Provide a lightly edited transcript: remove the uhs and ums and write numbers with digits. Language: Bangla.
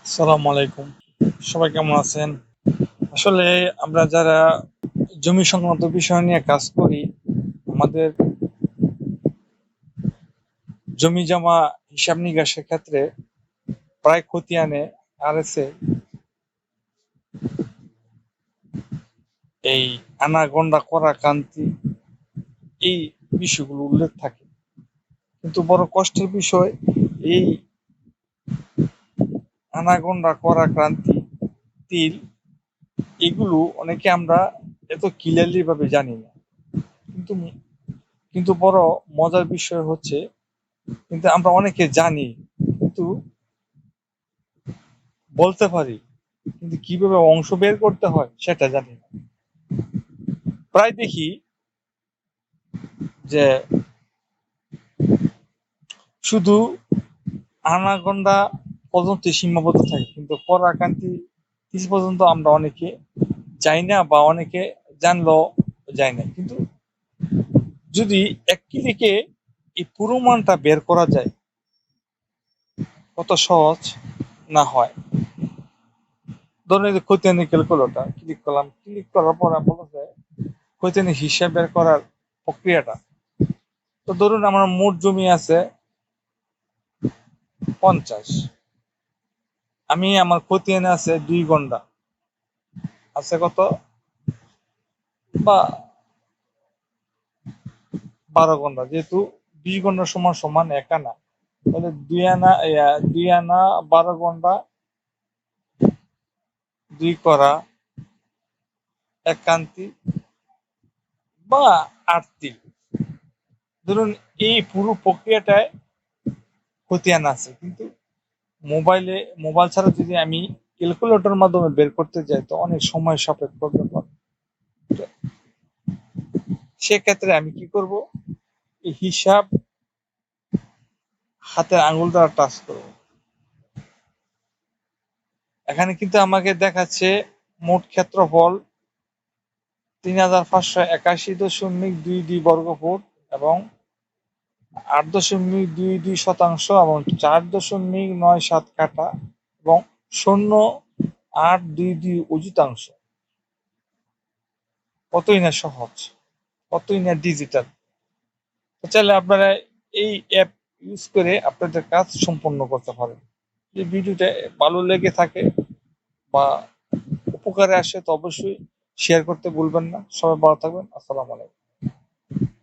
আসসালামু আলাইকুম। সবাই কেমন আছেন? আসলে আমরা যারা জমি সংক্রান্ত বিষয় নিয়ে কাজ করি, আমাদের জমি জমা হিসাব নিকাশের ক্ষেত্রে প্রায় খতিয়ানে আরএসএ এই আনাগোনা করা ক্রান্তি এই বিষয়গুলো উল্লেখ থাকে। কিন্তু বড় কষ্টের বিষয় এই আনাগোনা করা ক্রান্তি তিল এগুলো অনেকে আমরা এত ক্লিয়ারলি ভাবে জানি না। কিন্তু কিন্তু বড় মজার বিষয় হচ্ছে কিন্তু আমরা অনেকে জানি কিন্তু বলতে পারি কিন্তু কিভাবে অংশ বের করতে হয় সেটা জানি না। প্রায় দেখি যে শুধু আনাগোনা পর্যন্ত সীমাবদ্ধ থাকে কিন্তু পরাকান্তি তিস পর্যন্ত আমরা অনেকে যাই না বা অনেকে জানলেও যায় না। কিন্তু যদি এক ক্লিকে এই পুরো মানটা বের করা যায় কত সহজ না হয়। ধরুন এই যে খতিয়ানি ক্যালকুলেটর ক্লিক করলাম, ক্লিক করার পর বলা যায় খতিয়ানি হিসাব বের করার প্রক্রিয়াটা। তো ধরুন আমার মোট জমি আছে 50, আমি আমার খতিয়ানে আছে 2 ঘন্টা, আছে কত বা 12 ঘন্টা, যেহেতু 20 ঘন্টা সমান সমান 1 আনা, তাহলে 2 আনা 2 আনা 12 ঘন্টা 2 করা 1 কান্তি বা 8 তিল। ধরুন এই পুরো প্রক্রিয়াটায় খতিয়ান আছে, কিন্তু মোবাইল ছাড়া যদি আমি ক্যালকুলেটর মাধ্যমে বের করতে যাই তো অনেক সময় সাপেক্ষ ব্যাপার। সেক্ষেত্রে আমি কি করব, এই হিসাব হাতের আঙ্গুল দ্বারা টাচ করব। এখানে কিন্তু আমাকে দেখাচ্ছে মোট ক্ষেত্রফল ৩,৫৮১.22 বর্গফুট এবং ৮.22% এবং ৪.৯৭ কাঠা এবং ০.৮22 অযুতাংশ। কতই না সহজ, কতই না ডিজিটাল। চাইলে আপনারা এই অ্যাপ ইউজ করে আপনাদের কাজ সম্পন্ন করতে পারেন। যদি ভিডিওটা ভালো লেগে থাকে বা উপকারে আসে তো অবশ্যই শেয়ার করতে ভুলবেন না। সবাই ভালো থাকবেন। আসসালামু আলাইকুম।